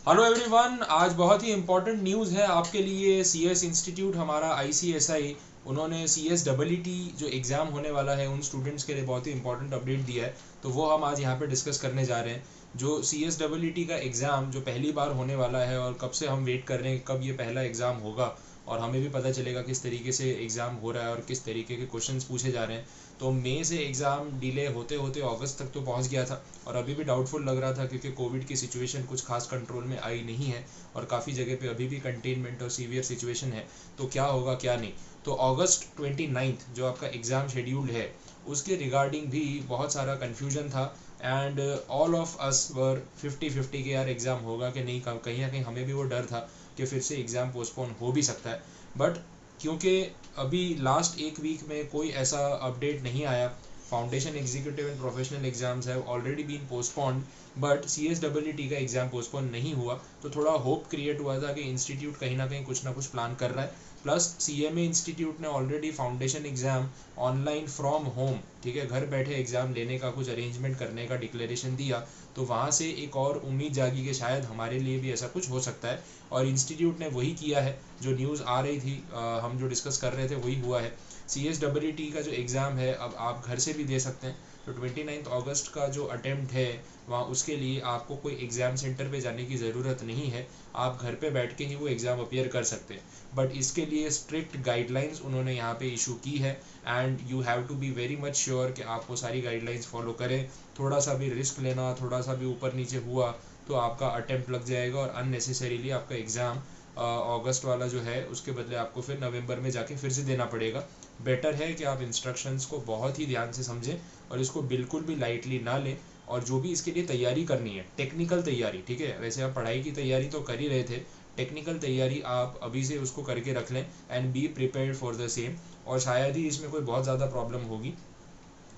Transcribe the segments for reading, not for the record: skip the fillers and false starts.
Hello everyone, आज बहुत ही important news है आपके लिए। सीएस इंस्टीट्यूट हमारा आईसीएसआई उन्होंने सीएसडब्ल्यूटी जो एग्ज़ाम होने वाला है उन स्टूडेंट्स के लिए बहुत ही इंपॉर्टेंट अपडेट दिया है। तो वो हम आज यहाँ पे डिस्कस करने जा रहे हैं। जो सीएसडब्ल्यूटी का एग्ज़ाम जो पहली बार होने वाला है और कब से हम वेट कर रहे हैं कब ये पहला एग्ज़ाम होगा, और हमें भी पता चलेगा किस तरीके से एग्ज़ाम हो रहा है और किस तरीके के क्वेश्चंस पूछे जा रहे हैं। तो मई से एग्ज़ाम डिले होते होते अगस्त तक तो पहुंच गया था, और अभी भी डाउटफुल लग रहा था क्योंकि कोविड की सिचुएशन कुछ खास कंट्रोल में आई नहीं है और काफ़ी जगह पे अभी भी कंटेनमेंट और सीवियर सिचुएशन है। तो क्या होगा क्या नहीं। तो अगस्त 29 जो आपका एग्ज़ाम शेड्यूल्ड है उसके रिगार्डिंग भी बहुत सारा कन्फ्यूजन था। एंड ऑल ऑफ अस वर 50-50 के यार एग्ज़ाम होगा कि नहीं। कहीं ना कहीं हमें भी वो डर था कि फिर से एग्ज़ाम पोस्टपोन हो भी सकता है। बट क्योंकि अभी लास्ट एक वीक में कोई ऐसा अपडेट नहीं आया, foundation executive and professional exams have already been postponed, but सीएसडब्ल्यूटी का एग्ज़ाम पोस्टपोन नहीं हुआ। तो थोड़ा होप क्रिएट हुआ था कि इंस्टीट्यूट कहीं ना कहीं कुछ ना कुछ प्लान कर रहा है। प्लस सीएमए इंस्टीट्यूट ने already foundation exam online from home, ठीक है, घर बैठे एग्ज़ाम लेने का कुछ अरेंजमेंट करने का डिक्लेरेशन दिया। तो वहाँ से एक और उम्मीद जागी कि शायद हमारे लिए भी ऐसा कुछ हो सकता है, और इंस्टीट्यूट ने वही किया है। जो न्यूज़ आ रही थी, हम जो डिस्कस कर रहे थे वही हुआ है। सीएसडब्ल्यूटी का जो एग्ज़ाम है अब आप घर से भी दे सकते हैं। तो 29 अगस्त का जो अटेम्प्ट है वहाँ उसके लिए आपको कोई एग्ज़ाम सेंटर पे जाने की ज़रूरत नहीं है, आप घर पे बैठ के ही वो एग्ज़ाम अपीयर कर सकते हैं। बट इसके लिए स्ट्रिक्ट गाइडलाइंस उन्होंने यहाँ पे इशू की है, and you have to be very much sure कि आप वो सारी गाइडलाइंस फॉलो करें। थोड़ा सा भी रिस्क लेना, थोड़ा सा भी ऊपर नीचे हुआ तो आपका अटेम्प्ट लग जाएगा और अननेसेसरीली आपका एग्ज़ाम अगस्त वाला जो है उसके बदले आपको फिर नवंबर में जाके फिर से देना पड़ेगा। बेटर है कि आप इंस्ट्रक्शंस को बहुत ही ध्यान से समझें और इसको बिल्कुल भी लाइटली ना लें। और जो भी इसके लिए तैयारी करनी है, टेक्निकल तैयारी, ठीक है, वैसे आप पढ़ाई की तैयारी तो कर ही रहे थे, टेक्निकल तैयारी आप अभी से उसको करके रख लें and be prepared for the same. और शायद ही इसमें कोई बहुत ज़्यादा प्रॉब्लम होगी,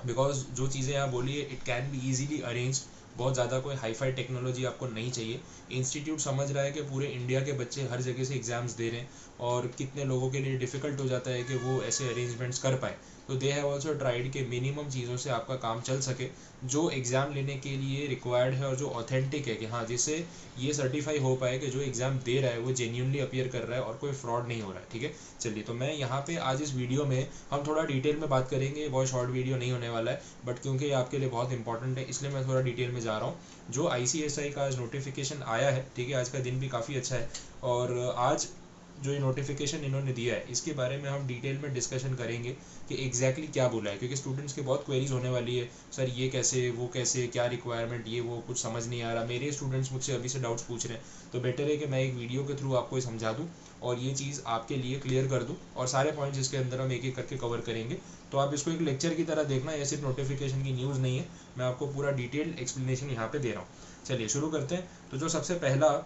बिकॉज जो चीज़ें आप बोलिए it can be easily arrange. बहुत ज़्यादा कोई हाई फाई टेक्नोलॉजी आपको नहीं चाहिए। इंस्टीट्यूट समझ रहा है कि पूरे इंडिया के बच्चे हर जगह से एग्ज़ाम्स दे रहे हैं और कितने लोगों के लिए डिफ़िकल्ट हो जाता है कि वो ऐसे अरेंजमेंट्स कर पाए। तो दे हैव ऑल्सो ट्राइड के मिनिमम चीज़ों से आपका काम चल सके जो एग्ज़ाम लेने के लिए रिक्वायर्ड है और जो ऑथेंटिक है, कि हाँ, जिससे ये सर्टिफाई हो पाए कि जो एग्ज़ाम दे रहा है वो जेन्यूनली अपीयर कर रहा है और कोई फ्रॉड नहीं हो रहा है। ठीक है, चलिए, तो मैं यहाँ पे आज इस वीडियो में हम थोड़ा डिटेल में बात करेंगे। बहुत शॉर्ट वीडियो नहीं होने वाला है, बट क्योंकि ये आपके लिए बहुत इंपॉर्टेंट है इसलिए मैं थोड़ा डिटेल में जा रहा हूँ। जो आईसीएसआई का आज नोटिफिकेशन आया है, ठीक है, आज का दिन भी काफ़ी अच्छा है, और आज जो ये नोटिफिकेशन इन्होंने दिया है इसके बारे में हम डिटेल में डिस्कशन करेंगे कि एग्जैक्टली क्या बोला है, क्योंकि स्टूडेंट्स की बहुत क्वेरीज होने वाली है, सर ये कैसे, वो कैसे, क्या रिक्वायरमेंट, ये वो कुछ समझ नहीं आ रहा। मेरे स्टूडेंट्स मुझसे अभी से डाउट्स पूछ रहे हैं, तो बेटर है कि मैं एक वीडियो के थ्रू आपको ये समझा दूँ और ये चीज़ आपके लिए क्लियर कर दूँ, और सारे पॉइंट्स इसके अंदर हम एक एक करके कवर करेंगे। तो आप इसको एक लेक्चर की तरह देखना, ये सिर्फ नोटिफिकेशन की न्यूज़ नहीं है, मैं आपको पूरा डिटेल्ड एक्सप्लेनेशन यहाँ पे दे रहा हूँ। चलिए शुरू करते हैं। तो जो सबसे पहला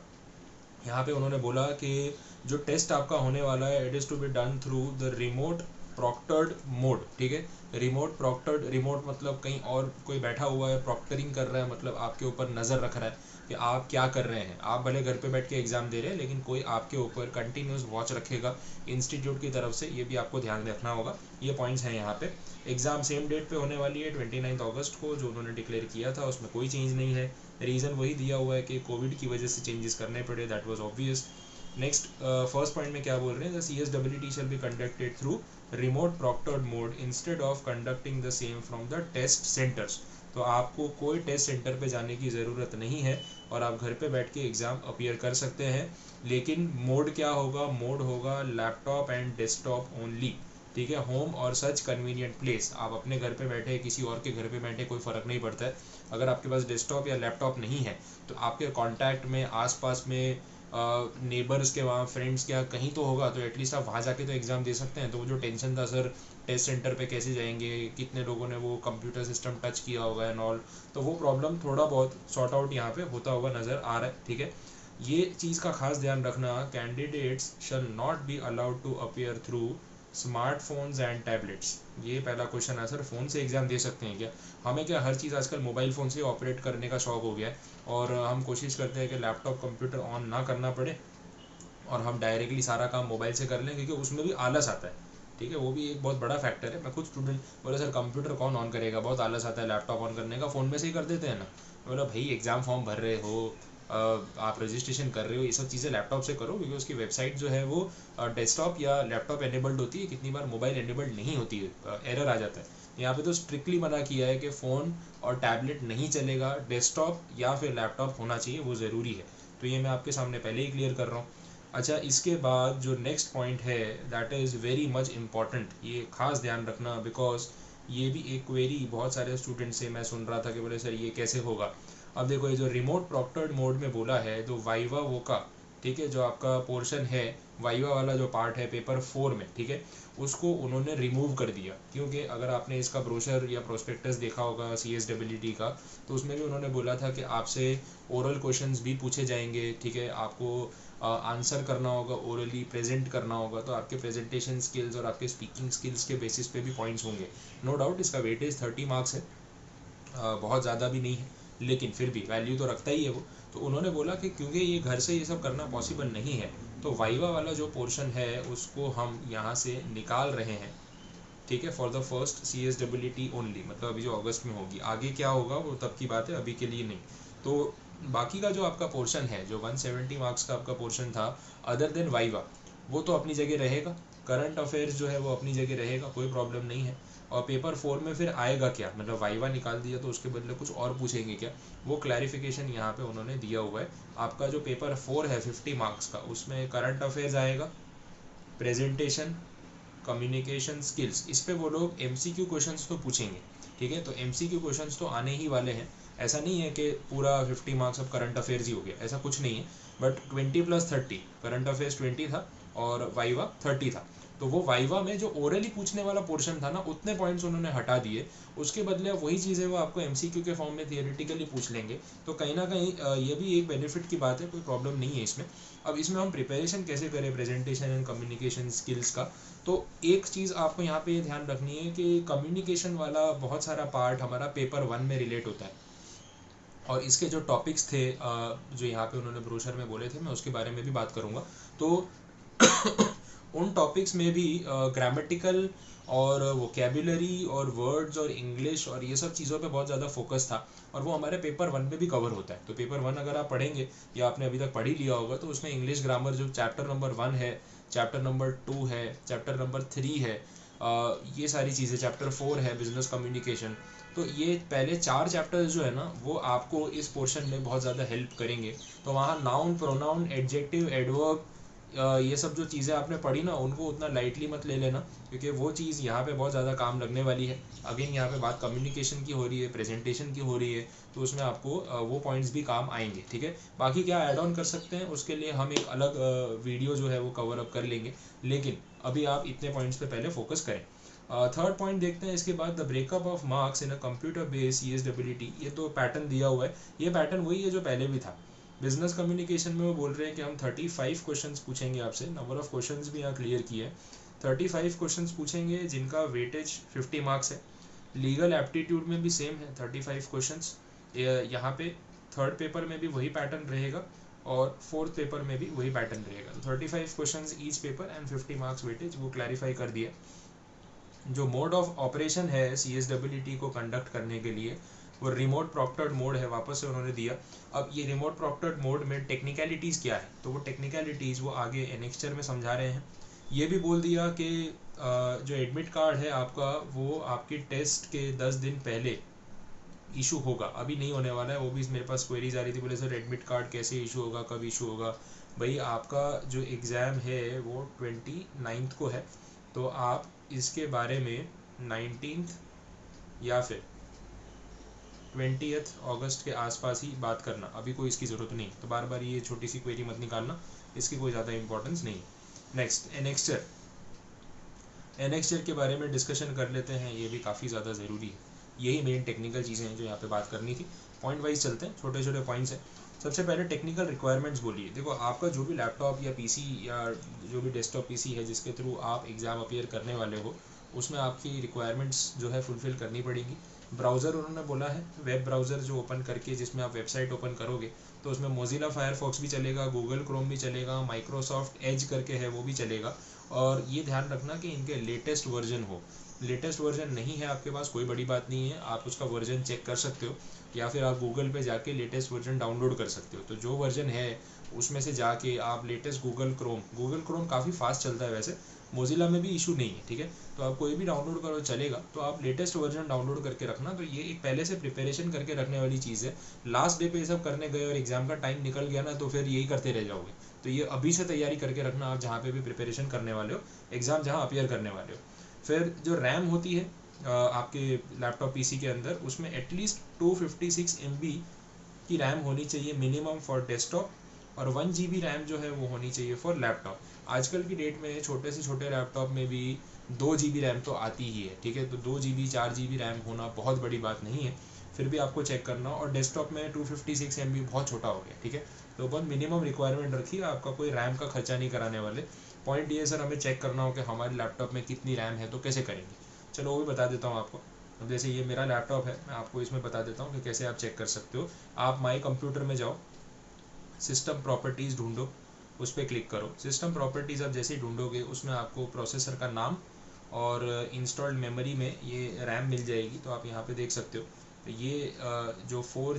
यहाँ पे उन्होंने बोला कि जो टेस्ट आपका होने वाला है it is to be done through the remote proctored mode. ठीक है, रिमोट प्रॉक्टर्ड, रिमोट मतलब कहीं और कोई बैठा हुआ है, प्रॉक्टरिंग कर रहा है मतलब आपके ऊपर नज़र रख रहा है कि आप क्या कर रहे हैं। आप भले घर पे बैठ के एग्ज़ाम दे रहे हैं लेकिन कोई आपके ऊपर कंटिन्यूस वॉच रखेगा इंस्टीट्यूट की तरफ से, ये भी आपको ध्यान रखना होगा। ये पॉइंट्स हैं यहाँ पे। एग्ज़ाम सेम डेट पे होने वाली है 29 अगस्त को, जो उन्होंने डिक्लेयर किया था उसमें कोई चेंज नहीं है। रीज़न वही दिया हुआ है कि कोविड की वजह से चेंजेस करने पड़े, that was obvious. Next, first point में क्या बोल रहे हैं, द सीएसडब्ल्यूटी shall be conducted through remote proctored mode instead of conducting the same from the test centres. तो आपको कोई टेस्ट सेंटर पे जाने की ज़रूरत नहीं है और आप घर पे बैठ के एग्ज़ाम अपीयर कर सकते हैं। लेकिन मोड क्या होगा, मोड होगा लैपटॉप एंड डेस्कटॉप ओनली। ठीक है, होम और सच कन्वीनियंट प्लेस, आप अपने घर पे बैठे किसी और के घर पे बैठे कोई फ़र्क नहीं पड़ता है। अगर आपके पास डेस्कटॉप या लैपटॉप नहीं है तो आपके कॉन्टैक्ट में, आसपास में, नेबर्स के वहाँ, फ्रेंड्स के यहाँ कहीं तो होगा, तो एटलीस्ट आप वहाँ जाके तो एग्ज़ाम दे सकते हैं। तो वो जो टेंशन था सर टेस्ट सेंटर पे कैसे जाएंगे, कितने लोगों ने वो कंप्यूटर सिस्टम टच किया होगा एंड ऑल, तो वो प्रॉब्लम थोड़ा बहुत सॉर्ट आउट यहाँ पे होता हुआ नज़र आ रहा है। ठीक है, ये चीज़ का खास ध्यान रखना, candidates shall not be allowed to appear through smartphones and tablets. ये पहला क्वेश्चन है, सर फ़ोन से एग्ज़ाम दे सकते हैं क्या? हमें क्या हर चीज़ आजकल मोबाइल फ़ोन से ऑपरेट करने का शौक हो गया है, और हम कोशिश करते हैं कि लैपटॉप कंप्यूटर ऑन ना करना पड़े और हम डायरेक्टली सारा काम मोबाइल से कर लें, क्योंकि उसमें भी आलस आता है। ठीक है, वो भी एक बहुत बड़ा फैक्टर है। मैं खुद स्टूडेंट बोला सर कंप्यूटर कौन ऑन करेगा, बहुत आलस आता है लैपटॉप ऑन करने का, फ़ोन में से ही कर देते हैं ना। बोला भाई एग्ज़ाम फॉर्म भर रहे हो, आप रजिस्ट्रेशन कर रहे हो, ये सब चीज़ें लैपटॉप से करो, क्योंकि उसकी वेबसाइट जो है वो डेस्कटॉप या लैपटॉप एनेबल्ड होती है, कितनी बार मोबाइल एनेबल्ड नहीं होती है, एरर आ जाता है। यहाँ पे तो स्ट्रिक्टली मना किया है कि फ़ोन और टैबलेट नहीं चलेगा, डेस्कटॉप या फिर लैपटॉप होना चाहिए, वो ज़रूरी है। तो ये मैं आपके सामने पहले ही क्लियर कर रहा हूँ। अच्छा, इसके बाद जो नेक्स्ट पॉइंट है that is very much important, ये खास ध्यान रखना, बिकॉज ये भी एक क्वेरी बहुत सारे स्टूडेंट से मैं सुन रहा था कि बोले सर ये कैसे होगा। अब देखो, ये जो रिमोट प्रॉक्टर्ड मोड में बोला है, तो वाइवा वो का, ठीक है, जो आपका पोर्शन है वाइवा वाला जो पार्ट है पेपर 4 में, ठीक है, उसको उन्होंने रिमूव कर दिया, क्योंकि अगर आपने इसका ब्रोशर या प्रोस्पेक्टस देखा होगा CSWT का, तो उसमें भी उन्होंने बोला था कि आपसे ओरल क्वेश्चंस भी पूछे जाएंगे, ठीक है, आपको आंसर करना होगा, ओरली प्रेजेंट करना होगा, तो आपके प्रेजेंटेशन स्किल्स और आपके स्पीकिंग स्किल्स के बेसिस पे भी पॉइंट्स होंगे। नो डाउट इसका वेटेज 30 मार्क्स है, बहुत ज़्यादा भी नहीं है, लेकिन फिर भी वैल्यू तो रखता ही है वो। तो उन्होंने बोला कि क्योंकि ये घर से ये सब करना पॉसिबल नहीं है, तो वाइवा वाला जो पोर्शन है उसको हम यहाँ से निकाल रहे हैं, ठीक है, for the first CSWT only, मतलब अभी जो अगस्त में होगी, आगे क्या होगा वो तब की बात है, अभी के लिए नहीं। तो बाकी का जो आपका पोर्शन है, जो 170 मार्क्स का आपका पोर्शन था अदर देन वाइवा, वो तो अपनी जगह रहेगा, करंट अफेयर्स जो है वो अपनी जगह रहेगा, कोई प्रॉब्लम नहीं है। और पेपर 4 में फिर आएगा क्या, मतलब वाइवा निकाल दिया तो उसके बदले कुछ और पूछेंगे क्या, वो क्लैरिफिकेशन यहाँ पे उन्होंने दिया हुआ है। आपका जो पेपर 4 है 50 मार्क्स का, उसमें करंट अफेयर्स आएगा, प्रेजेंटेशन, कम्युनिकेशन स्किल्स, इस पे वो लोग MCQ क्वेश्चंस तो पूछेंगे, ठीक है, तो MCQ क्वेश्चंस तो आने ही वाले हैं। ऐसा नहीं है कि पूरा 50 मार्क्स अब करंट अफेयर्स ही हो गया, ऐसा कुछ नहीं है, बट 20+30, करंट अफेयर्स 20 था और वाइवा 30 था। तो वो वाइवा में जो ओरली पूछने वाला पोर्शन था ना, उतने पॉइंट्स उन्होंने हटा दिए, उसके बदले अब वही चीज़ें वो आपको MCQ के फॉर्म में थियोरेटिकली पूछ लेंगे। तो कहीं ना कहीं ये भी एक बेनिफिट की बात है, कोई प्रॉब्लम नहीं है इसमें। अब इसमें हम प्रिपरेशन कैसे करें प्रेजेंटेशन एंड कम्युनिकेशन स्किल्स का, तो एक चीज़ आपको यहाँ पे ये ध्यान रखनी है कि कम्युनिकेशन वाला बहुत सारा पार्ट हमारा पेपर 1 में रिलेट होता है, और इसके जो टॉपिक्स थे जो यहाँ पे उन्होंने ब्रोशर में बोले थे, मैं उसके बारे में भी बात करूँगा। तो उन टॉपिक्स में भी ग्रामेटिकल और वोकेबुलरी और वर्ड्स और इंग्लिश और ये सब चीज़ों पे बहुत ज़्यादा फोकस था, और वो हमारे पेपर 1 में भी कवर होता है। तो पेपर 1 अगर आप पढ़ेंगे या आपने अभी तक पढ़ ही लिया होगा, तो उसमें इंग्लिश ग्रामर जो चैप्टर नंबर 1 है, चैप्टर नंबर 2 है, चैप्टर नंबर 3 है, ये सारी चीज़ें, चैप्टर 4 है बिजनेस कम्युनिकेशन, तो ये पहले 4 चैप्टर्स जो है ना, वो आपको इस पोर्शन में बहुत ज़्यादा हेल्प करेंगे। तो वहाँ नाउन, प्रोनाउन, एडजेक्टिव, एडवर्ब, ये सब जो चीज़ें आपने पढ़ी ना, उनको उतना लाइटली मत ले लेना, क्योंकि वो चीज़ यहाँ पे बहुत ज़्यादा काम लगने वाली है। अगेन यहाँ पे बात कम्युनिकेशन की हो रही है, प्रेजेंटेशन की हो रही है, तो उसमें आपको वो पॉइंट्स भी काम आएंगे, ठीक है। बाकी क्या ऐड ऑन कर सकते हैं उसके लिए हम एक अलग वीडियो जो है वो कवर अप कर लेंगे, लेकिन अभी आप इतने पॉइंट्स पे पहले फोकस करें। थर्ड पॉइंट देखते हैं इसके बाद, the breakup of marks in a computer based CSWT। ये तो पैटर्न दिया हुआ है, ये पैटर्न वही है जो पहले भी था। बिजनेस कम्युनिकेशन में वो बोल रहे हैं कि हम 35 क्वेश्चंस पूछेंगे आपसे, नंबर ऑफ क्वेश्चंस भी यहाँ क्लियर किए हैं, 35 क्वेश्चंस पूछेंगे जिनका वेटेज 50 मार्क्स है। लीगल एप्टीट्यूड में भी सेम है 35 क्वेश्चंस, यहाँ पे थर्ड पेपर में भी वही पैटर्न रहेगा और फोर्थ पेपर में भी वही पैटर्न रहेगा। तो 35 questions each paper and 50 marks weightage, वो क्लैरिफाई कर दिया। जो मोड ऑफ ऑपरेशन है CSWT को कंडक्ट करने के लिए, वो रिमोट प्रॉक्टर्ड मोड है, वापस से उन्होंने दिया। अब ये रिमोट प्रॉक्टर्ड मोड में टेक्निकलिटीज़ क्या है, तो वो टेक्निकलिटीज़ वो आगे एनेक्स्चर में समझा रहे हैं। ये भी बोल दिया कि जो एडमिट कार्ड है आपका, वो आपकी टेस्ट के 10 दिन पहले इशू होगा, अभी नहीं होने वाला है। वो भी मेरे पास क्वेरीज आ रही थी, बोले सर एडमिट कार्ड कैसे इशू होगा, कब इशू होगा। भाई आपका जो एग्ज़ाम है वो 29 को है, तो आप इसके बारे में 19 या फिर 20 अगस्त के आसपास ही बात करना, अभी कोई इसकी ज़रूरत नहीं। तो बार बार ये छोटी सी क्वेरी मत निकालना, इसकी कोई ज़्यादा इंपॉर्टेंस नहीं। Next, annexure. एनेक्स्चर के बारे में डिस्कशन कर लेते हैं, ये भी काफ़ी ज़्यादा ज़रूरी है। यही मेन टेक्निकल चीज़ें हैं जो यहाँ पे बात करनी थी। पॉइंट वाइज चलते हैं, छोटे छोटे पॉइंट्स हैं। सबसे पहले टेक्निकल रिक्वायरमेंट्स बोलिए। देखो, आपका जो भी लैपटॉप या PC या जो भी डेस्कटॉप PC है जिसके थ्रू आप एग्ज़ाम अपीयर करने वाले हो, उसमें आपकी रिक्वायरमेंट्स जो है फुलफ़िल करनी पड़ेगी। ब्राउज़र उन्होंने बोला है, वेब ब्राउज़र जो ओपन करके जिसमें आप वेबसाइट ओपन करोगे, तो उसमें मोजिला फायरफॉक्स भी चलेगा, गूगल क्रोम भी चलेगा, माइक्रोसॉफ्ट एज करके है वो भी चलेगा। और ये ध्यान रखना कि इनके लेटेस्ट वर्जन हो, लेटेस्ट वर्जन नहीं है आपके पास, कोई बड़ी बात नहीं है, आप उसका वर्जन चेक कर सकते हो, या फिर आप गूगल पे जाके लेटेस्ट वर्जन डाउनलोड कर सकते हो। तो जो वर्जन है उसमें से जाके आप लेटेस्ट गूगल क्रोम काफ़ी फास्ट चलता है वैसे, मोजिला में भी इशू नहीं है, ठीक है। तो आप कोई भी डाउनलोड करो चलेगा, तो आप लेटेस्ट वर्जन डाउनलोड करके रखना। तो ये एक पहले से प्रिपरेशन करके रखने वाली चीज़ है। लास्ट डे पे ये सब करने गए और एग्जाम का टाइम निकल गया ना, तो फिर यही करते रह जाओगे। तो ये अभी से तैयारी करके रखना, आप जहाँ पे भी प्रिपरेशन करने वाले हो, एग्जाम जहाँ अपियर करने वाले हो। फिर जो रैम होती है आपके लैपटॉप पीसी के अंदर, उसमें एटलीस्ट 256 MB की रैम होनी चाहिए मिनिमम फॉर डेस्कटॉप, और 1 GB रैम जो है वो होनी चाहिए फॉर लैपटॉप। आजकल की डेट में छोटे से छोटे लैपटॉप में भी 2 GB रैम तो आती ही है, ठीक है। तो 2 GB 4 GB रैम होना बहुत बड़ी बात नहीं है, फिर भी आपको चेक करना। और डेस्कटॉप में 256 MB बहुत छोटा हो गया, ठीक है। तो बहुत मिनिमम रिक्वायरमेंट रखिए, आपका कोई रैम का खर्चा नहीं कराने वाले। पॉइंट ये सर हमें चेक करना हो कि हमारे लैपटॉप में कितनी रैम है, तो कैसे करेंगे, चलो वो भी बता देता हूँ आपको। अब जैसे ये मेरा लैपटॉप है, मैं आपको इसमें बता देता हूँ कि कैसे आप चेक कर सकते हो। आप माई कंप्यूटर में जाओ, सिस्टम प्रॉपर्टीज़ ढूंढो, उस पर क्लिक करो। सिस्टम प्रॉपर्टीज़ आप जैसे ही ढूंढोगे उसमें आपको प्रोसेसर का नाम और इंस्टॉल्ड मेमोरी में ये रैम मिल जाएगी। तो आप यहाँ पे देख सकते हो, तो ये जो 4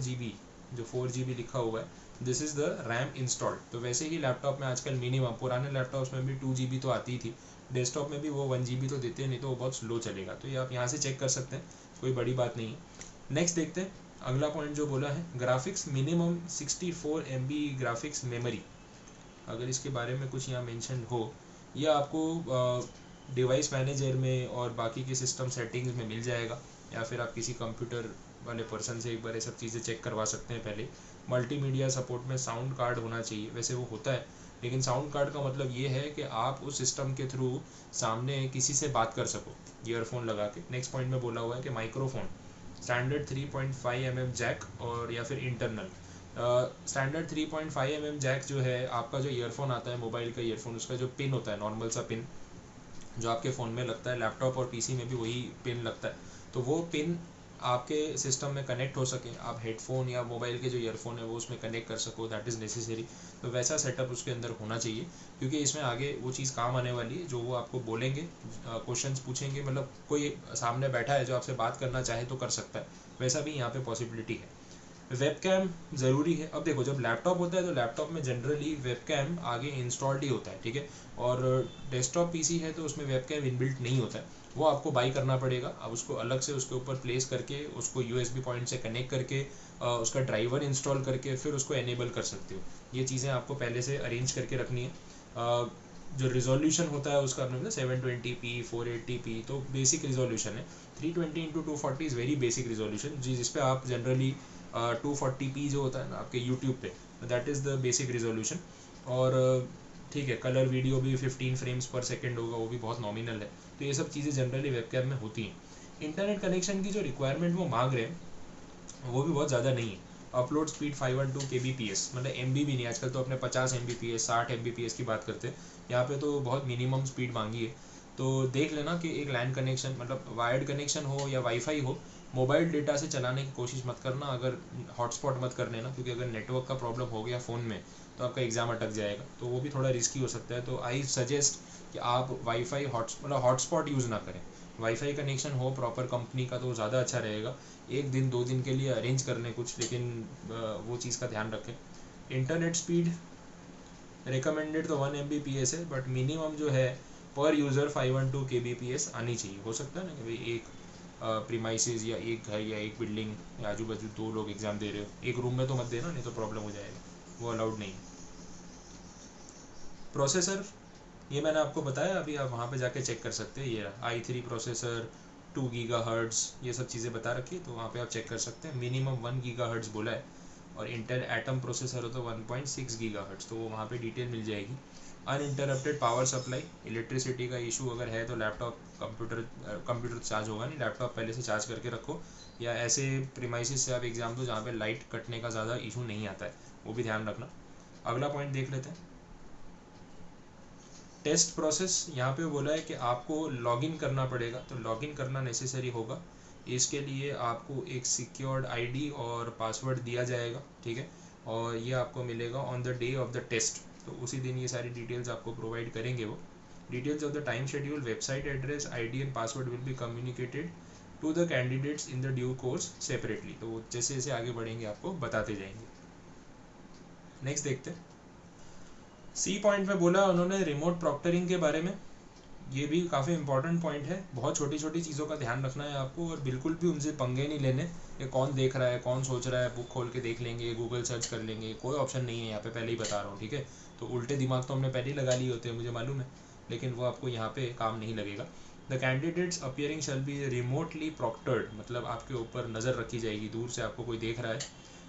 GB लिखा हुआ है, this is the RAM installed. तो वैसे ही लैपटॉप में आजकल मिनिमम, पुराने लैपटॉप्स में भी 2 GB तो आती थी, डेस्कटॉप में भी वो 1 GB तो देते हैं, नहीं तो वो बहुत स्लो चलेगा। तो ये आप यहाँ से चेक कर सकते हैं, कोई बड़ी बात नहीं है। नेक्स्ट देखते हैं अगला पॉइंट जो बोला है, graphics minimum 64 MB graphics memory. अगर इसके बारे में कुछ यहाँ मेंशन हो, यह आपको डिवाइस मैनेजर में और बाकी के सिस्टम सेटिंग्स में मिल जाएगा, या फिर आप किसी कंप्यूटर वाले पर्सन से एक बार ये सब चीज़ें चेक करवा सकते हैं पहले। मल्टीमीडिया सपोर्ट में साउंड कार्ड होना चाहिए, वैसे वो होता है, लेकिन साउंड कार्ड का मतलब ये है कि आप उस सिस्टम के थ्रू सामने किसी से बात कर सको ईयरफोन लगा के। नेक्स्ट पॉइंट में बोला हुआ है कि माइक्रोफोन स्टैंडर्ड 3.5 mm जैक, और या फिर इंटरनल। स्टैंडर्ड 3.5 mm जैक जो है, आपका जो ईयरफोन आता है मोबाइल का ईयरफोन, उसका जो पिन होता है, नॉर्मल सा पिन जो आपके फ़ोन में लगता है, लैपटॉप और पीसी में भी वही पिन लगता है। तो वो पिन आपके सिस्टम में कनेक्ट हो सके, आप हेडफोन या मोबाइल के जो ईयरफोन है वो उसमें कनेक्ट कर सको, दैट इज़ नेसेसरी। तो वैसा सेटअप उसके अंदर होना चाहिए, क्योंकि इसमें आगे वो चीज़ काम आने वाली है, जो वो आपको बोलेंगे, क्वेश्चंस पूछेंगे, मतलब कोई सामने बैठा है जो आपसे बात करना चाहे तो कर सकता है, वैसा भी यहाँ पे पॉसिबिलिटी है। वेबकैम ज़रूरी है। अब देखो, जब लैपटॉप होता है तो लैपटॉप में जनरली वेबकैम आगे इंस्टॉल्ड ही होता है, ठीक है। और डेस्कटॉप पीसी है तो उसमें वेबकैम इनबिल्ट नहीं होता है, वो आपको बाई करना पड़ेगा। अब उसको अलग से उसके ऊपर प्लेस करके, उसको यूएसबी पॉइंट से कनेक्ट करके, उसका ड्राइवर इंस्टॉल करके फिर उसको एनेबल कर सकते हो। ये चीज़ें आपको पहले से अरेंज करके रखनी है। जो रिजोल्यूशन होता है उसका आपने 720p 480p तो बेसिक रिजोल्यूशन है। 320x240 is very basic resolution, जिस पे आप जनरली 240p जो होता है ना आपके यूट्यूब पे, that is the basic resolution. और ठीक है, कलर वीडियो भी 15 फ्रेम्स पर सेकेंड होगा, वो भी बहुत नॉमिनल है। तो ये सब चीज़ें जनरली वेबकैम में होती हैं। इंटरनेट कनेक्शन की जो रिक्वायरमेंट वो मांग रहे हैं वो भी बहुत ज़्यादा नहीं है। अपलोड स्पीड 512 kbps, मतलब MB भी नहीं, आजकल तो अपने 50 Mbps 60 Mbps की बात करते हैं, यहाँ पे तो बहुत मिनिमम स्पीड मांगी है। तो देख लेना कि एक लैंड कनेक्शन, मतलब वायर्ड कनेक्शन हो या वाईफाई हो, मोबाइल डेटा से चलाने की कोशिश मत करना, अगर हॉटस्पॉट मत कर लेना, क्योंकि अगर नेटवर्क का प्रॉब्लम हो गया फ़ोन में तो आपका एग्ज़ाम अटक जाएगा, तो वो भी थोड़ा रिस्की हो सकता है। तो आई सजेस्ट कि आप वाईफाई मतलब हॉटस्पॉट यूज़ ना करें, वाईफाई कनेक्शन हो प्रॉपर कंपनी का तो ज़्यादा अच्छा रहेगा। 1 दिन 2 दिन के लिए अरेंज करने कुछ, लेकिन वो चीज़ का ध्यान रखें। इंटरनेट स्पीड रिकमेंडेड तो 1 Mbps है, बट मिनिमम जो है पर यूज़र 512 kbps आनी चाहिए। हो सकता है ना कि भाई एक प्रीमाइसेस या एक घर या एक बिल्डिंग या आजू बाजू 2 लोग एग्ज़ाम दे रहे हो, एक रूम में तो मत देना, नहीं तो प्रॉब्लम हो जाएगा, वो अलाउड नहीं है। प्रोसेसर ये मैंने आपको बताया, अभी आप वहाँ पे जाके चेक कर सकते हैं। ये i3 प्रोसेसर 2 GHz, ये सब चीज़ें बता रखी है, तो वहाँ पे आप चेक कर सकते हैं। मिनिमम 1 GHz बोला है, और इंटेल एटम प्रोसेसर हो तो 1.6 GHz, तो वो वहाँ पे डिटेल मिल जाएगी। अनइंटरप्टेड पावर सप्लाई, इलेक्ट्रिसिटी का इशू अगर है तो लैपटॉप कंप्यूटर चार्ज होगा नहीं, लैपटॉप पहले से चार्ज करके रखो, या ऐसे प्रीमाइसेस से आप एग्ज़ाम दो जहाँ पे लाइट कटने का ज़्यादा इशू नहीं आता है, वो भी ध्यान रखना। अगला पॉइंट देख लेते हैं, टेस्ट प्रोसेस। यहाँ पे बोला है कि आपको लॉगिन करना पड़ेगा, तो लॉगिन करना नेसेसरी होगा। इसके लिए आपको एक सिक्योर्ड आईडी और पासवर्ड दिया जाएगा, ठीक है, और ये आपको मिलेगा on the day of the test. तो उसी दिन ये सारी डिटेल्स आपको प्रोवाइड करेंगे वो, Details of the time schedule, website address, ID and password will be communicated to the candidates in the due course separately. तो जैसे जैसे आगे बढ़ेंगे आपको बताते जाएंगे. नेक्स्ट देखते हैं. सी पॉइंट में बोला उन्होंने रिमोट प्रॉक्टरिंग के बारे में. ये भी काफ़ी इंपॉर्टेंट पॉइंट है. बहुत छोटी छोटी चीज़ों का ध्यान रखना है आपको और बिल्कुल भी उनसे पंगे नहीं लेने. ये कौन देख रहा है, कौन सोच रहा है, बुक खोल के देख लेंगे, गूगल सर्च कर लेंगे, कोई ऑप्शन नहीं है यहाँ पे, पहले ही बता रहा हूँ. ठीक है, तो उल्टे दिमाग तो हमने पहले ही लगा लिए होते हैं, मुझे मालूम है, लेकिन वो आपको यहाँ पे काम नहीं लगेगा. The candidates appearing shall be remotely proctored, मतलब आपके ऊपर नज़र रखी जाएगी, दूर से आपको कोई देख रहा है.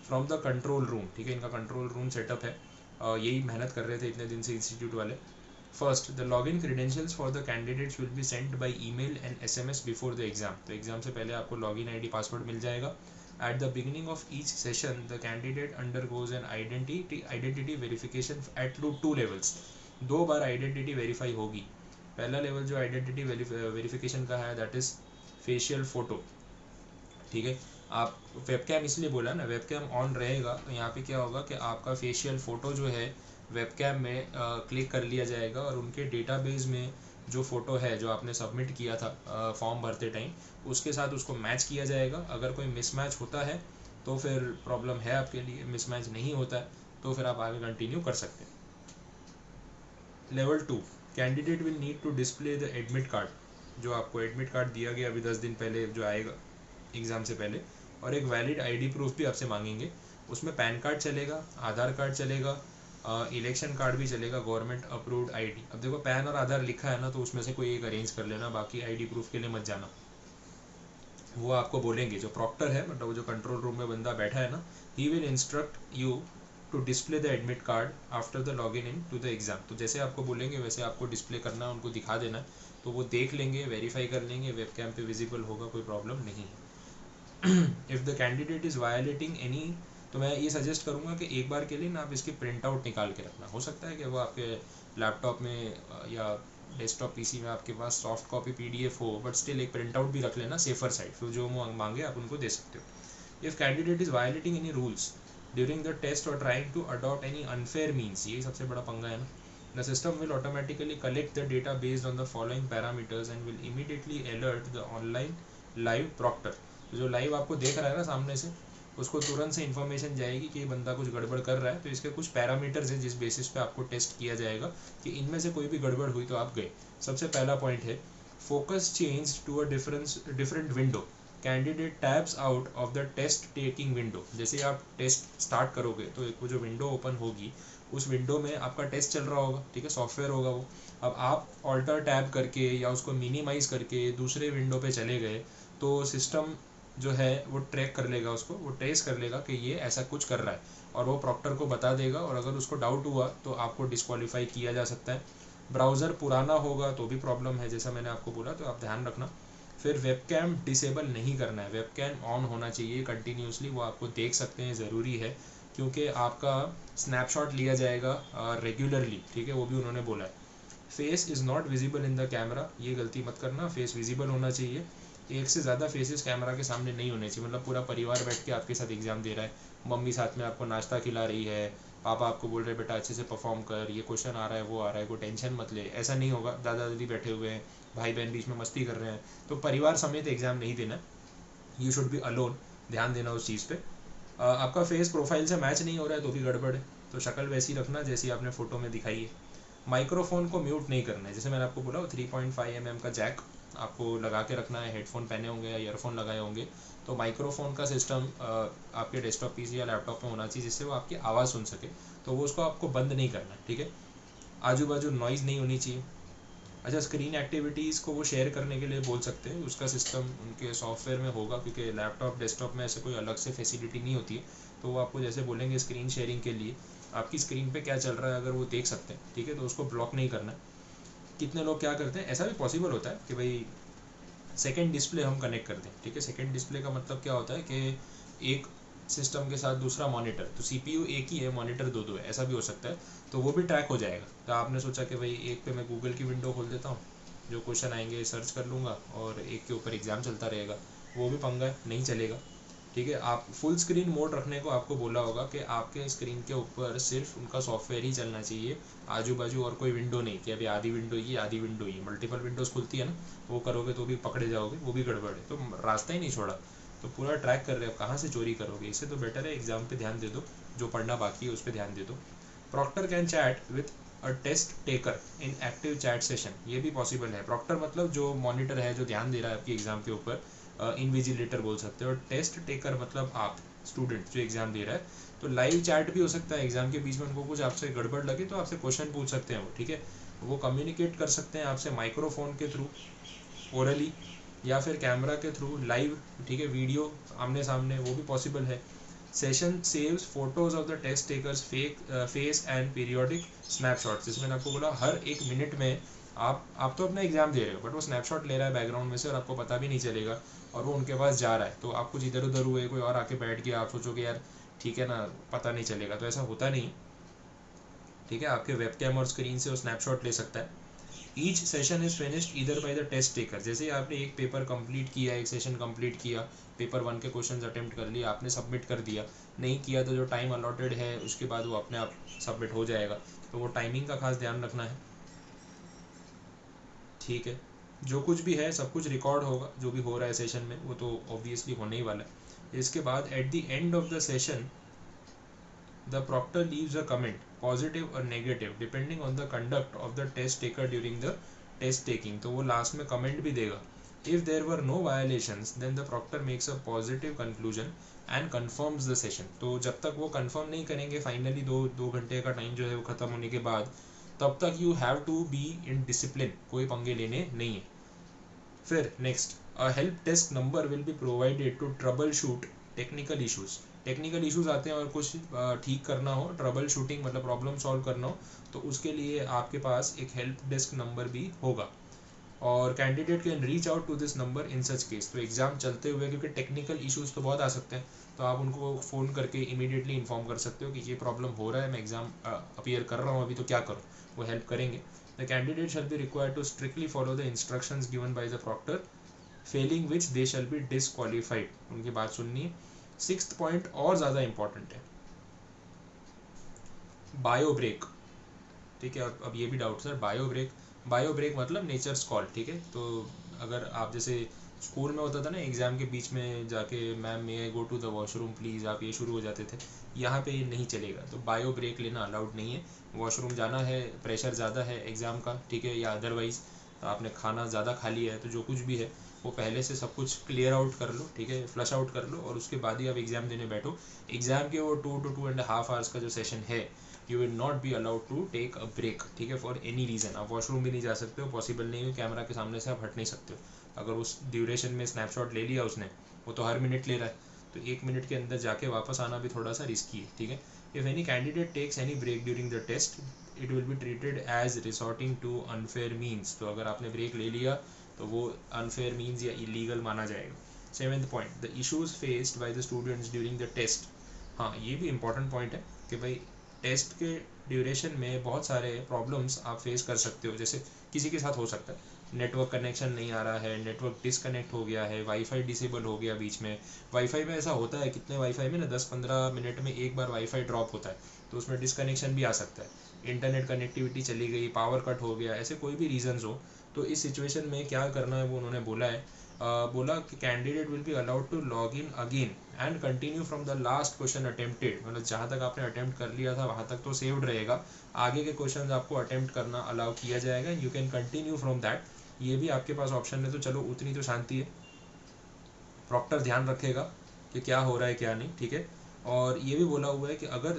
फ्रॉम द कंट्रोल रूम, ठीक है, इनका कंट्रोल रूम सेटअप है, यही मेहनत कर रहे थे इतने दिन से इंस्टीट्यूट वाले. First, the login credentials for the candidates will be sent by email and SMS before the exam. तो एग्जाम से पहले आपको लॉगिन आईडी पासवर्ड मिल जाएगा. At the beginning of each session, the candidate undergoes an identity verification at two levels. 2 bar identity verify होगी. पहला level जो identity verification का है दैट इज फेशियल फोटो. ठीक है, आप वेबकैम इसलिए बोला ना, वेबकैम ऑन रहेगा तो यहाँ पे क्या होगा कि आपका फेशियल फोटो जो है वेबकैम में क्लिक कर लिया जाएगा और उनके डेटाबेस में जो फ़ोटो है जो आपने सबमिट किया था फॉर्म भरते टाइम, उसके साथ उसको मैच किया जाएगा. अगर कोई मिसमैच होता है तो फिर प्रॉब्लम है आपके लिए, मिसमैच नहीं होता है तो फिर आप आगे कंटिन्यू कर सकते हैं. Level 2, candidate will need to display the admit card. जो आपको एडमिट कार्ड दिया गया अभी 10 दिन पहले जो आएगा एग्ज़ाम से पहले, और एक वैलिड आईडी प्रूफ भी आपसे मांगेंगे. उसमें पैन कार्ड चलेगा, आधार कार्ड चलेगा, इलेक्शन कार्ड भी चलेगा, गवर्नमेंट अप्रूव्ड आईडी. अब देखो पैन और आधार लिखा है ना, तो उसमें से कोई एक अरेंज कर लेना, बाकी आईडी प्रूफ के लिए मत जाना. वो आपको बोलेंगे, जो प्रॉक्टर है मतलब वो जो कंट्रोल रूम में बंदा बैठा है ना, he will instruct you to display the admit card after the login into the exam. तो जैसे आपको बोलेंगे वैसे आपको डिस्प्ले करना है, उनको दिखा देना है, तो वो देख लेंगे, वेरीफाई कर लेंगे, वेबकैम पे विजिबल होगा, कोई प्रॉब्लम नहीं है. If the candidate is violating any, तो मैं ये सजेस्ट करूँगा कि एक बार के लिए ना आप इसकी प्रिंट आउट निकाल के रखना. हो सकता है कि वो आपके लैपटॉप में या डेस्कटॉप पीसी में आपके पास सॉफ्ट कॉपी PDF हो, बट स्टिल एक प्रिंट आउट भी रख लेना, सेफर साइड, फिर जो मांगे आप उनको दे सकते हो. If candidate is violating any rules during the test or trying to adopt any unfair means, यही सबसे बड़ा पंगा है ना. The system will automatically collect the data based on the following parameters and will immediately alert the online live proctor. जो live आपको देख रहा है ना सामने से, उसको तुरंत से इन्फॉर्मेशन जाएगी कि ये बंदा कुछ गड़बड़ कर रहा है. तो इसके कुछ पैरामीटर्स हैं जिस बेसिस पे आपको टेस्ट किया जाएगा कि इनमें से कोई भी गड़बड़ हुई तो आप गए. सबसे पहला पॉइंट है focus change to a different window. Candidate tabs out of the test taking window. जैसे आप टेस्ट स्टार्ट करोगे तो एक वो जो विंडो ओपन होगी, उस विंडो में आपका टेस्ट चल रहा होगा, ठीक है, सॉफ्टवेयर होगा वो. अब आप ऑल्टर टैब करके या उसको मिनिमाइज़ करके दूसरे विंडो पे चले गए तो सिस्टम जो है वो ट्रैक कर लेगा, उसको वो ट्रेस कर लेगा कि ये ऐसा कुछ कर रहा है, और वो प्रॉक्टर को बता देगा, और अगर उसको डाउट हुआ तो आपको डिस्क्वालीफाई किया जा सकता है. ब्राउज़र पुराना होगा तो भी प्रॉब्लम है, जैसा मैंने आपको बोला, तो आप ध्यान रखना. फिर वेबकैम डिसेबल नहीं करना है, वेबकैम ऑन होना चाहिए कंटिन्यूसली, वो आपको देख सकते हैं, ज़रूरी है, क्योंकि आपका स्नैपशॉट लिया जाएगा रेगुलरली, ठीक है, वो भी उन्होंने बोला है. Face is not visible in the camera, ये गलती मत करना, फेस विजिबल होना चाहिए. एक से ज़्यादा फेसेस कैमरा के सामने नहीं होने चाहिए, मतलब पूरा परिवार बैठ के आपके साथ एग्जाम दे रहा है, मम्मी साथ में आपको नाश्ता खिला रही है, पापा आपको बोल रहे हैं बेटा अच्छे से परफॉर्म कर, ये क्वेश्चन आ रहा है, वो आ रहा है, कोई टेंशन मत ले, ऐसा नहीं होगा. दादा दादी बैठे हुए हैं, भाई बहन बीच में मस्ती कर रहे हैं, तो परिवार समेत एग्ज़ाम नहीं देना. यू शुड बी अलोन, ध्यान देना उस चीज़ पे. आपका फेस प्रोफाइल से मैच नहीं हो रहा है तो भी गड़बड़ है, तो शक्ल वैसी रखना जैसी आपने फ़ोटो में दिखाई है. माइक्रोफोन को म्यूट नहीं करना है, जैसे मैंने आपको बोला 3.5 mm का जैक आपको लगा के रखना है, हेडफोन पहने होंगे या ईयरफोन लगाए होंगे, तो माइक्रोफोन का सिस्टम आपके डेस्कटॉप पीसी या लैपटॉप में होना चाहिए जिससे वो आपकी आवाज़ सुन सके, तो वो उसको आपको बंद नहीं करना है, ठीक है. आजू बाजू नॉइज़ नहीं होनी चाहिए. अच्छा, स्क्रीन एक्टिविटीज़ को वो शेयर करने के लिए बोल सकते हैं, उसका सिस्टम उनके सॉफ्टवेयर में होगा, क्योंकि लैपटॉप डेस्कटॉप में ऐसे कोई अलग से फैसिलिटी नहीं होती है, तो वो आपको जैसे बोलेंगे स्क्रीन शेयरिंग के लिए आपकी स्क्रीन पे क्या चल रहा है अगर वो देख सकते हैं, ठीक है, तो उसको ब्लॉक नहीं करना. कितने लोग क्या करते हैं, ऐसा भी पॉसिबल होता है कि भाई सेकेंड डिस्प्ले हम कनेक्ट करते हैं, ठीक है. सेकेंड डिस्प्ले का मतलब क्या होता है कि एक सिस्टम के साथ दूसरा मॉनिटर, तो CPU एक ही है, मॉनिटर दो दो है, ऐसा भी हो सकता है, तो वो भी ट्रैक हो जाएगा. तो आपने सोचा कि भाई एक पे मैं गूगल की विंडो खोल देता हूँ, जो क्वेश्चन आएंगे सर्च कर लूँगा, और एक के ऊपर एग्ज़ाम चलता रहेगा, वो भी पंगा है, नहीं चलेगा. ठीक है। आप फुल स्क्रीन मोड रखने को आपको बोला होगा कि आपके स्क्रीन के ऊपर सिर्फ उनका सॉफ्टवेयर ही चलना चाहिए, आजू बाजू और कोई विंडो नहीं कि अभी आधी विंडो ये आधी विंडो ये, मल्टीपल विंडोज़ खुलती है ना, वो करोगे तो भी पकड़े जाओगे, वो भी गड़बड़ है, तो रास्ता ही नहीं छोड़ा। तो पूरा ट्रैक कर रहे हो, कहाँ से चोरी करोगे? इससे तो बेटर है एग्जाम पे ध्यान दे दो, जो पढ़ना बाकी है उस पर ध्यान दे दो। Proctor can chat with a test taker in active chat session, ये भी पॉसिबल है। प्रॉक्टर मतलब जो मॉनिटर है, जो ध्यान दे रहा है आपकी एग्जाम के ऊपर, इनविजिलेटर बोल सकते हो। और टेस्ट टेकर मतलब आप स्टूडेंट जो एग्जाम दे रहा है। तो लाइव चैट भी हो सकता है एग्जाम के बीच में, उनको कुछ आपसे गड़बड़ लगे तो आपसे क्वेश्चन पूछ सकते हैं वो, ठीक है। वो कम्युनिकेट कर सकते हैं आपसे माइक्रोफोन के थ्रू, ओरली, या फिर कैमरा के थ्रू लाइव, ठीक है, वीडियो आमने सामने, वो भी पॉसिबल है। Session saves photos of the test taker's face and periodic snapshots, जिसमें मैंने आपको बोला हर एक मिनट में आप तो अपना एग्जाम दे रहे हो, बट वो स्नैपशॉट ले रहा है बैकग्राउंड में से और आपको पता भी नहीं चलेगा, और वो उनके पास जा रहा है। तो आप कुछ इधर उधर हुए, कोई और आके बैठ गया, आप सोचोगे यार ठीक है ना, पता नहीं चलेगा, तो ऐसा होता नहीं, ठीक है। आपके वेबकैम और स्क्रीन से वो स्नैपशॉट ले सकता है। Each session is finished either by the test taker, जैसे ही आपने एक पेपर कंप्लीट किया, एक सेशन कंप्लीट किया, पेपर 1 के क्वेश्चंस अटेम्प्ट कर लिए, आपने सबमिट कर दिया, नहीं किया तो जो टाइम अलॉटेड है उसके बाद वो अपने आप सबमिट हो जाएगा। तो वो टाइमिंग का खास ध्यान रखना है, ठीक है। जो कुछ भी है सब कुछ रिकॉर्ड होगा, जो भी हो रहा है सेशन में, वो तो ऑब्वियसली होने ही वाला है। इसके बाद at the end of the session the proctor leaves a comment, positive or negative, depending on the conduct of the test taker during the test taking, तो वो लास्ट में कमेंट भी देगा। if there were no violations then the proctor makes a positive conclusion and confirms the session, तो जब तक वो confirm नहीं करेंगे फाइनली, दो घंटे का टाइम जो है वो खत्म होने के बाद, तब तक you have to be in discipline, कोई पंगे लेने नहीं है। फिर next, a help desk number will be provided to troubleshoot technical issues, technical issues आते हैं और कुछ ठीक करना हो, ट्रबल शूटिंग मतलब प्रॉब्लम सॉल्व करना हो, तो उसके लिए आपके पास एक हेल्प डेस्क नंबर भी होगा। और candidate can reach out to this number in such case, तो एग्जाम चलते हुए क्योंकि टेक्निकल इश्यूज तो बहुत आ सकते हैं, तो आप उनको फ़ोन करके इमीडिएटली इन्फॉर्म कर सकते हो कि ये प्रॉब्लम हो रहा है, मैं एग्जाम अपीयर कर रहा हूँ अभी, तो क्या करूँ, वो हेल्प करेंगे। The candidate shall be required to strictly follow the instructions given by the proctor, failing which they shall be disqualified, उनकी बात सुननी है। 6th पॉइंट और ज़्यादा इंपॉर्टेंट है, बायो ब्रेक, ठीक है। अब ये भी डाउट सर, बायो ब्रेक मतलब नेचर्स कॉल, ठीक है। तो अगर आप जैसे स्कूल में होता था ना, एग्जाम के बीच में जाके ma'am may I go to the washroom please, आप ये शुरू हो जाते थे, यहाँ पे ये नहीं चलेगा। तो बायो ब्रेक लेना अलाउड नहीं है। वॉशरूम जाना है, प्रेशर ज़्यादा है एग्ज़ाम का, ठीक है, या अदरवाइज़ आपने खाना ज़्यादा खा लिया है, तो जो कुछ भी है वो पहले से सब कुछ क्लियर आउट कर लो, ठीक है, फ्लश आउट कर लो, और उसके बाद ही आप एग्ज़ाम देने बैठो। एग्ज़ाम के वो 2 to 2.5 आवर्स का जो सेशन है, you will not be allowed to take a break, ठीक है, फॉर एनी रीज़न। आप वॉशरूम भी नहीं जा सकते हो, पॉसिबल नहीं है, कैमरा के सामने से आप हट नहीं सकते हो। अगर उस ड्यूरेशन में स्नैपशॉट ले लिया उसने, वो तो हर मिनट ले रहा है, तो 1 मिनट के अंदर जाके वापस आना भी थोड़ा सा रिस्की है, ठीक है। If any candidate takes any break during the test it will be treated as resorting to unfair means, तो अगर आपने ब्रेक ले लिया तो वो अनफेयर मीन्स या इलीगल माना जाएगा। 7th point, the issues faced by the students during the test, हाँ ये भी इंपॉर्टेंट पॉइंट है कि भाई टेस्ट के ड्यूरेशन में बहुत सारे प्रॉब्लम्स आप फेस कर सकते हो। जैसे किसी के साथ हो सकता है नेटवर्क कनेक्शन नहीं आ रहा है, नेटवर्क डिसकनेक्ट हो गया है, वाईफाई डिसेबल हो गया बीच में। वाईफाई में ऐसा होता है, कितने वाईफाई में ना 10-15 मिनट में एक बार वाईफाई ड्रॉप होता है, तो उसमें डिसकनेक्शन भी आ सकता है। इंटरनेट कनेक्टिविटी चली गई, पावर कट हो गया, ऐसे कोई भी रीजंस हो, तो इस सिचुएशन में क्या करना है वो उन्होंने बोला है। बोला कि candidate will be allowed to log in again and continue from the last question attempted, मतलब जहाँ तक आपने अटेम्प्ट कर लिया था वहाँ तक तो सेव्ड रहेगा, आगे के क्वेश्चन आपको अटेम्प्ट करना अलाउ किया जाएगा, you can continue from that. ये भी आपके पास ऑप्शन है, तो चलो उतनी तो शांति है, प्रॉक्टर ध्यान रखेगा कि क्या हो रहा है क्या नहीं, ठीक है। और ये भी बोला हुआ है कि अगर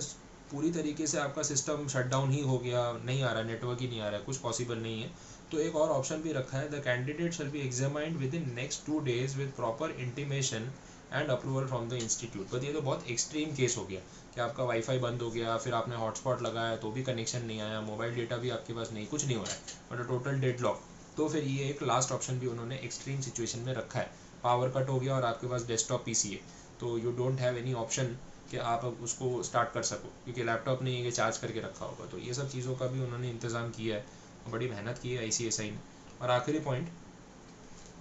पूरी तरीके से आपका सिस्टम शटडाउन ही हो गया, नहीं आ रहा, नेटवर्क ही नहीं आ रहा है, कुछ पॉसिबल नहीं है, तो एक और ऑप्शन भी रखा है, the candidate shall B examined with in next 2 days with proper intimation and approval from the institute. But ये तो बहुत एक्सट्रीम केस हो गया कि आपका वाईफाई बंद हो गया, फिर आपने हॉटस्पॉट लगाया तो भी कनेक्शन नहीं आया, मोबाइल डेटा भी आपके पास नहीं, कुछ नहीं हो रहा है, मतलब टोटल डेडलॉक। तो फिर ये एक लास्ट ऑप्शन भी उन्होंने एक्सट्रीम सिचुएशन में रखा है, पावर कट हो गया और आपके पास डेस्कटॉप पीसी है, तो you don't have any option कि आप उसको स्टार्ट कर सको, क्योंकि लैपटॉप ने ये चार्ज करके रखा होगा। तो ये सब चीज़ों का भी उन्होंने इंतज़ाम किया है, बड़ी मेहनत की है ICSI ने। और आखिरी पॉइंट,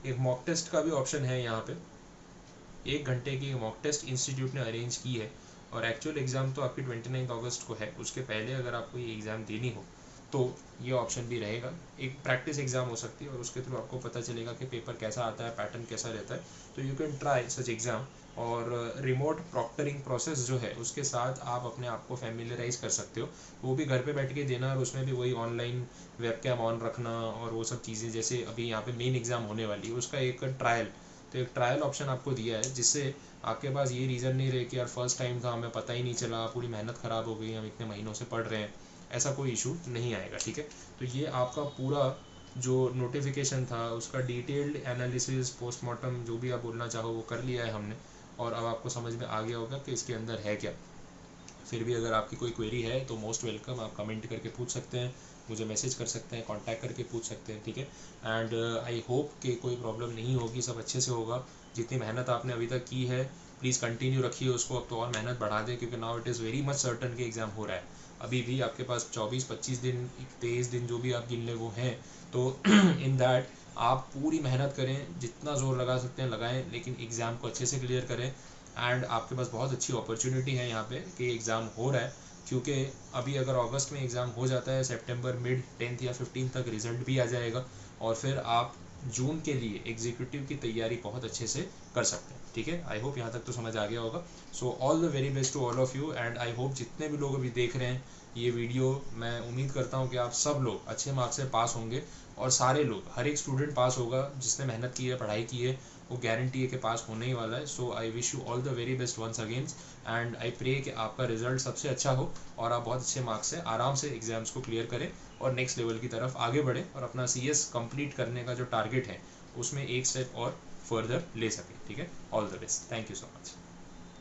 एक मॉक टेस्ट का भी ऑप्शन है यहाँ पे, 1 घंटे की मॉक टेस्ट इंस्टीट्यूट ने अरेंज की है, और एक्चुअल एग्ज़ाम तो आपकी 29 अगस्त को है। उसके पहले अगर आपको ये एग्ज़ाम देनी हो तो ये ऑप्शन भी रहेगा। एक प्रैक्टिस एग्ज़ाम हो सकती है और उसके थ्रू आपको पता चलेगा कि पेपर कैसा आता है, पैटर्न कैसा रहता है। तो you can try such exam. और रिमोट प्रॉक्टरिंग प्रोसेस जो है उसके साथ आप अपने आप को फैमिलियराइज कर सकते हो, वो भी घर पे बैठ के देना, और उसमें भी वही ऑनलाइन वेबकैम ऑन रखना और वो सब चीज़ें। जैसे अभी यहाँ पे मेन एग्ज़ाम होने वाली है उसका एक ट्रायल, तो एक ट्रायल ऑप्शन आपको दिया है, जिससे आपके पास ये रीज़न नहीं रहे कि यार फर्स्ट टाइम था, हमें पता ही नहीं चला, पूरी मेहनत ख़राब हो गई, हम इतने महीनों से पढ़ रहे हैं, ऐसा कोई इशू नहीं आएगा। ठीक है, तो ये आपका पूरा जो नोटिफिकेशन था उसका डिटेल्ड एनालिसिस, पोस्टमार्टम, जो भी आप बोलना चाहो वो कर लिया है हमने, और अब आपको समझ में आ गया होगा कि इसके अंदर है क्या। फिर भी अगर आपकी कोई क्वेरी है तो मोस्ट वेलकम, आप कमेंट करके पूछ सकते हैं, मुझे मैसेज कर सकते हैं, कांटेक्ट करके पूछ सकते हैं। ठीक है, एंड आई होप कि कोई प्रॉब्लम नहीं होगी, सब अच्छे से होगा। जितनी मेहनत आपने अभी तक की है प्लीज़ कंटिन्यू रखिए उसको, अब तो और मेहनत बढ़ा दें, क्योंकि now it is very much certain कि एग्ज़ाम हो रहा है। अभी भी आपके पास 24-25 दिन, 23 दिन जो भी आप गिन लें वो हैं। तो इन दैट आप पूरी मेहनत करें, जितना ज़ोर लगा सकते हैं लगाएं, लेकिन एग्ज़ाम को अच्छे से क्लियर करें। एंड आपके पास बहुत अच्छी अपॉर्चुनिटी है यहाँ पे कि एग्ज़ाम हो रहा है, क्योंकि अभी अगर अगस्त में एग्ज़ाम हो जाता है, सितंबर मिड 10th या 15 तक रिज़ल्ट भी आ जाएगा, और फिर आप जून के लिए एग्जीक्यूटिव की तैयारी बहुत अच्छे से कर सकते हैं। ठीक है, आई होप यहाँ तक तो समझ आ गया होगा। So all the very best to all of you, and I hope जितने भी लोग अभी देख रहे हैं ये वीडियो, मैं उम्मीद करता हूँ कि आप सब लोग अच्छे मार्क्स से पास होंगे, और सारे लोग, हर एक स्टूडेंट पास होगा जिसने मेहनत की है, पढ़ाई की है, वो गारंटी है कि पास होने ही वाला है। So I wish you all the very best once again, and I pray कि आपका रिजल्ट सबसे अच्छा हो और आप बहुत अच्छे मार्क्स से आराम से एग्जाम्स को क्लियर करें और नेक्स्ट लेवल की तरफ आगे बढ़ें, और अपना CS कंप्लीट करने का जो टारगेट है उसमें एक स्टेप और फर्दर ले सकें। ठीक है, all the best, thank you so much.